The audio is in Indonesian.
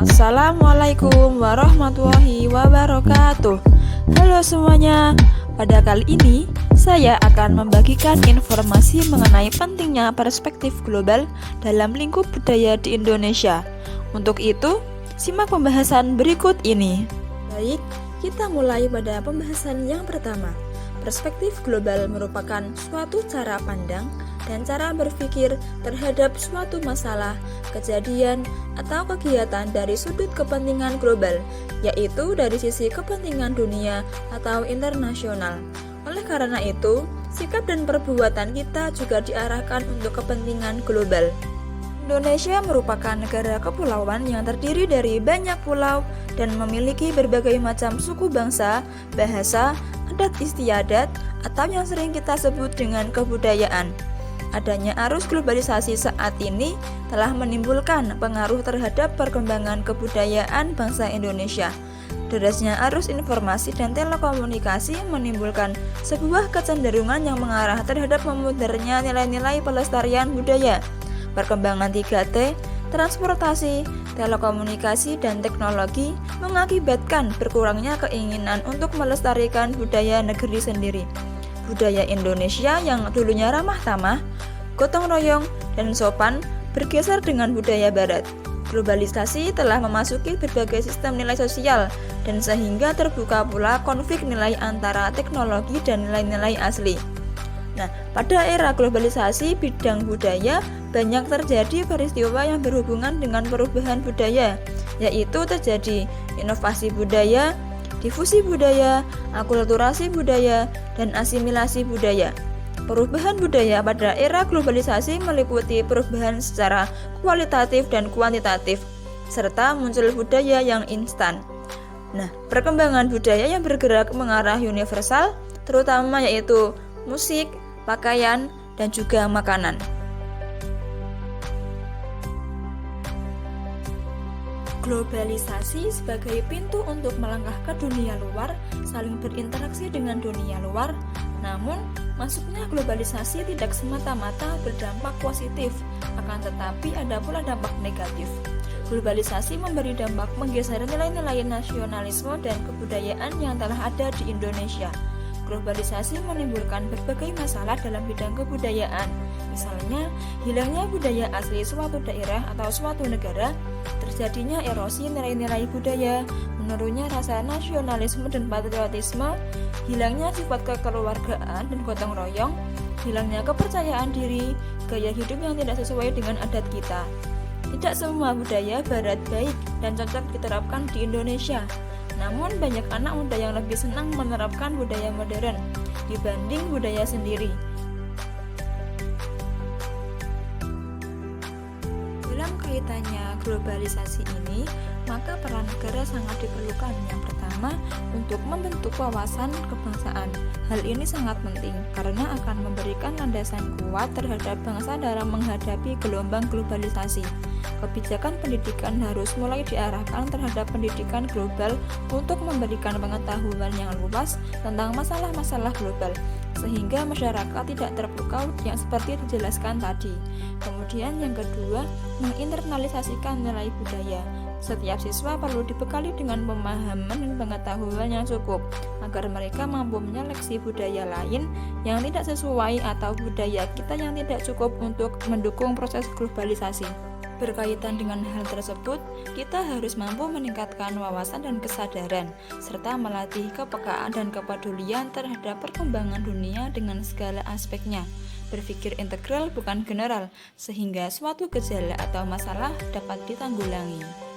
Assalamualaikum warahmatullahi wabarakatuh. Halo semuanya, pada kali ini saya akan membagikan informasi mengenai pentingnya perspektif global dalam lingkup budaya di Indonesia. Untuk itu, simak pembahasan berikut ini. Baik, kita mulai pada pembahasan yang pertama. Perspektif global merupakan suatu cara pandang dan cara berpikir terhadap suatu masalah, kejadian, atau kegiatan dari sudut kepentingan global, yaitu dari sisi kepentingan dunia atau internasional. Oleh karena itu, sikap dan perbuatan kita juga diarahkan untuk kepentingan global. Indonesia merupakan negara kepulauan yang terdiri dari banyak pulau dan memiliki berbagai macam suku bangsa, bahasa, adat istiadat, atau yang sering kita sebut dengan kebudayaan. Adanya arus globalisasi saat ini telah menimbulkan pengaruh terhadap perkembangan kebudayaan bangsa Indonesia. Derasnya arus informasi dan telekomunikasi menimbulkan sebuah kecenderungan yang mengarah terhadap memudarnya nilai-nilai pelestarian budaya. Perkembangan 3T, transportasi, telekomunikasi, dan teknologi mengakibatkan berkurangnya keinginan untuk melestarikan budaya negeri sendiri. Budaya Indonesia yang dulunya ramah tamah, gotong royong, dan sopan bergeser dengan budaya barat. Globalisasi telah memasuki berbagai sistem nilai sosial dan sehingga terbuka pula konflik nilai antara teknologi dan nilai-nilai asli. Nah, pada era globalisasi bidang budaya banyak terjadi peristiwa yang berhubungan dengan perubahan budaya, yaitu terjadi inovasi budaya, difusi budaya, akulturasi budaya, dan asimilasi budaya. Perubahan budaya pada era globalisasi meliputi perubahan secara kualitatif dan kuantitatif, serta muncul budaya yang instan. Nah, perkembangan budaya yang bergerak mengarah universal, terutama yaitu musik, pakaian, dan juga makanan. Globalisasi sebagai pintu untuk melangkah ke dunia luar, saling berinteraksi dengan dunia luar. Namun, masuknya globalisasi tidak semata-mata berdampak positif, akan tetapi ada pula dampak negatif. Globalisasi memberi dampak menggeser nilai-nilai nasionalisme dan kebudayaan yang telah ada di Indonesia. Globalisasi menimbulkan berbagai masalah dalam bidang kebudayaan. Misalnya, hilangnya budaya asli suatu daerah atau suatu negara, terjadinya erosi nilai-nilai budaya, menurunnya rasa nasionalisme dan patriotisme, hilangnya sifat kekeluargaan dan gotong royong, hilangnya kepercayaan diri, gaya hidup yang tidak sesuai dengan adat kita. Tidak semua budaya barat baik dan cocok diterapkan di Indonesia. Namun banyak anak muda yang lebih senang menerapkan budaya modern dibanding budaya sendiri. Dalam kaitannya globalisasi ini, maka peran negara sangat diperlukan. Yang pertama, untuk membentuk wawasan kebangsaan. Hal ini sangat penting karena akan memberikan landasan kuat terhadap bangsa dalam menghadapi gelombang globalisasi. Kebijakan pendidikan harus mulai diarahkan terhadap pendidikan global untuk memberikan pengetahuan yang luas tentang masalah-masalah global, sehingga masyarakat tidak terpukau yang seperti dijelaskan tadi. Kemudian yang kedua, menginternalisasikan nilai budaya. Setiap siswa perlu dibekali dengan pemahaman dan pengetahuan yang cukup agar mereka mampu menyeleksi budaya lain yang tidak sesuai atau budaya kita yang tidak cukup untuk mendukung proses globalisasi. Berkaitan dengan hal tersebut, kita harus mampu meningkatkan wawasan dan kesadaran, serta melatih kepekaan dan kepedulian terhadap perkembangan dunia dengan segala aspeknya. Berpikir integral bukan general, sehingga suatu gejala atau masalah dapat ditanggulangi.